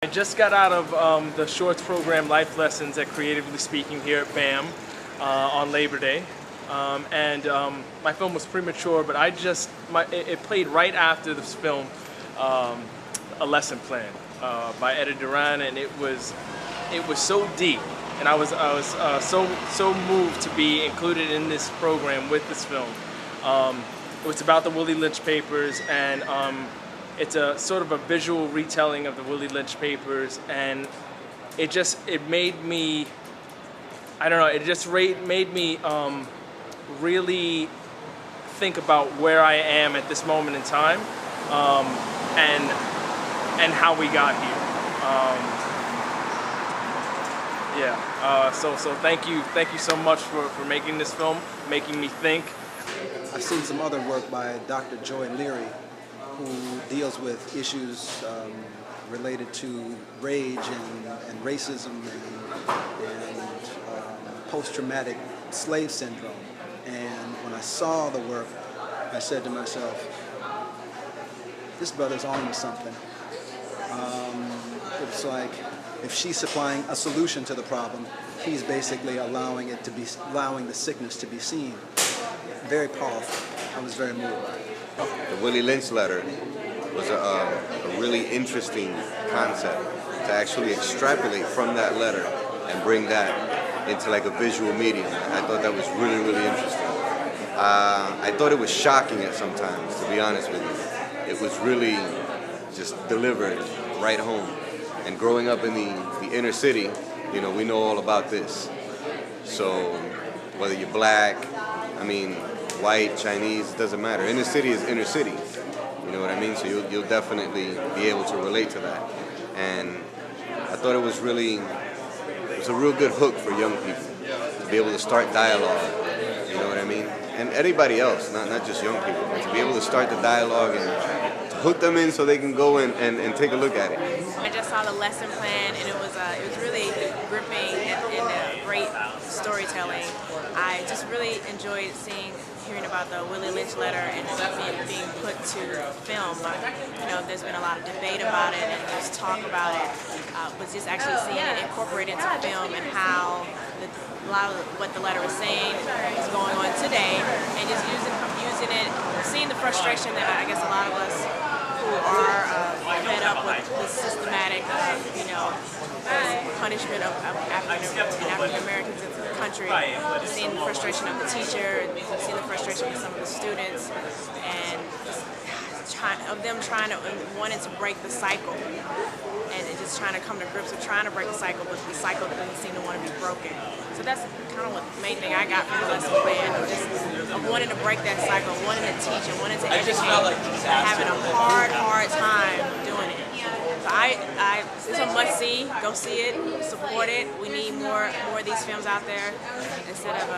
I just got out of the shorts program Life Lessons at Creatively Speaking here at BAM on Labor Day. My film was premature, but it played right after this film, A Lesson Plan by Educator, and it was so deep, and I was so moved to be included in this program with this film. It was about the Willie Lynch papers, and it's a sort of a visual retelling of the Willie Lynch papers, and it made me, I don't know, it just made me really think about where I am at this moment in time, and how we got here. So thank you so much for making this film, making me think. I've seen some other work by Dr. Joy Leary, who deals with issues related to rage and racism and post-traumatic slave syndrome. And when I saw the work, I said to myself, this brother's on to something. It's like if she's supplying a solution to the problem, he's basically allowing the sickness to be seen. Very powerful. I was very moved. The Willie Lynch Letter was a really interesting concept to actually extrapolate from that letter and bring that into like a visual medium. I thought that was really, really interesting. I thought it was shocking at some times, to be honest with you. It was really just delivered right home. And growing up in the inner city, you know, we know all about this. So whether you're black, white, Chinese, it doesn't matter. Inner city is inner city. You know what I mean? So you'll definitely be able to relate to that. And I thought it was a real good hook for young people to be able to start dialogue. You know what I mean? And anybody else, not just young people, but to be able to start the dialogue and to hook them in so they can go and take a look at it. I just saw the lesson plan, and it was really gripping and great storytelling. I just really enjoyed hearing about the Willie Lynch Letter and being put to film. There's been a lot of debate about it and there's talk about it, but just actually seeing it incorporated into film and how a lot of what the letter was saying is going on today, and just using it, seeing the frustration that I guess a lot of us who are fed up with the systematic, punishment of African Americans in the country, seeing the frustration of the teacher, seeing the frustration of some of the students, and wanting to break the cycle, and just trying to come to grips with trying to break the cycle, but the cycle doesn't seem to want to be broken. So that's kind of what the main thing I got from the lesson plan, of wanting to break that cycle, wanting to teach and wanting to educate, and having a hard time doing it. So it's a must-see. Go see it, support it. We need more of these films out there instead of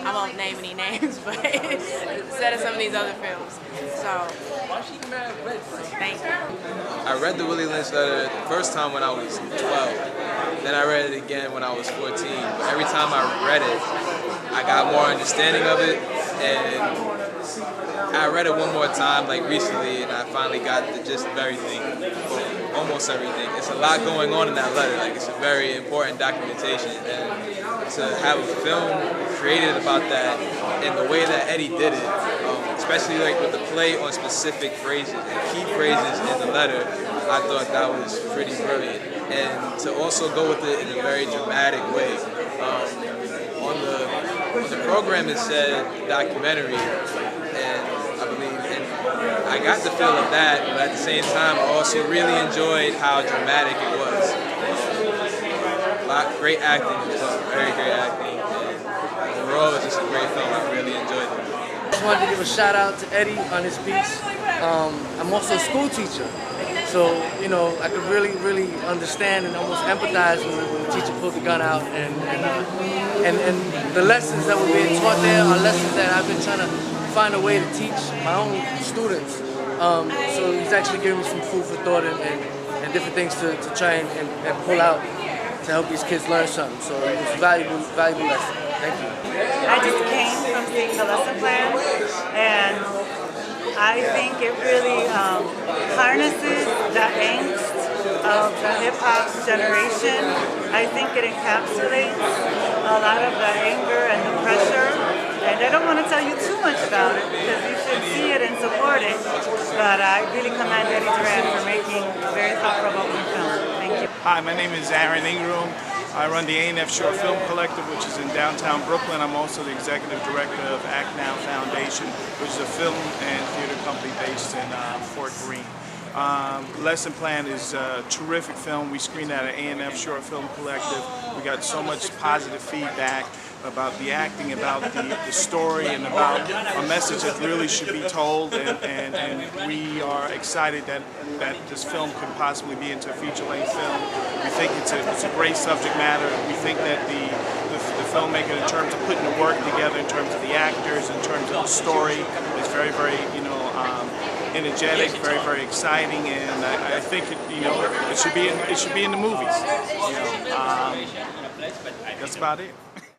I won't name any names, but instead of some of these other films. So, thank you. I read the Willie Lynch Letter the first time when I was 12. Then I read it again when I was 14. But every time I read it, I got more understanding of it. And I read it one more time, like recently, and I finally got the gist of everything, or almost everything. It's a lot going on in that letter. Like, it's a very important documentation. And to have a film created about that and the way that Eddie did it, especially like with the play on specific phrases and key phrases in the letter, I thought that was pretty brilliant. And to also go with it in a very dramatic way. On the program it said documentary, and I believe, and I got the feel of that, but at the same time I also really enjoyed how dramatic it was. Great acting as well, very great acting, and overall it was just a great film. I really enjoyed it. I just wanted to give a shout out to Eddie on his piece. I'm also a school teacher, so I could really understand and almost empathize when the teacher pulled the gun out, and the lessons that were being taught there are lessons that I've been trying to find a way to teach my own students. So he's actually giving me some food for thought and different things to try and pull out to help these kids learn something. So it was a valuable lesson. Thank you. I just came from seeing the lesson plan, and I think it really harnesses the angst of the hip-hop generation. I think it encapsulates a lot of the anger and the pressure. And I don't want to tell you too much about it because you should see it and support it. But I really commend Eddie Duran for making a very thought-provoking film. Thank you. Hi, my name is Aaron Ingram. I run the A&F Short Film Collective, which is in downtown Brooklyn. I'm also the executive director of Act Now Foundation, which is a film and theater company based in Fort Greene. Lesson Plan is a terrific film. We screened at an A&F Short Film Collective. We got so much positive feedback about the acting, about the story, and about a message that really should be told, and we are excited that this film could possibly be into a feature-length film. We think it's a great subject matter. We think that the filmmaker, in terms of putting the work together, in terms of the actors, in terms of the story, is very, very, energetic, very, very exciting, and I think it should be in the movies. That's about it.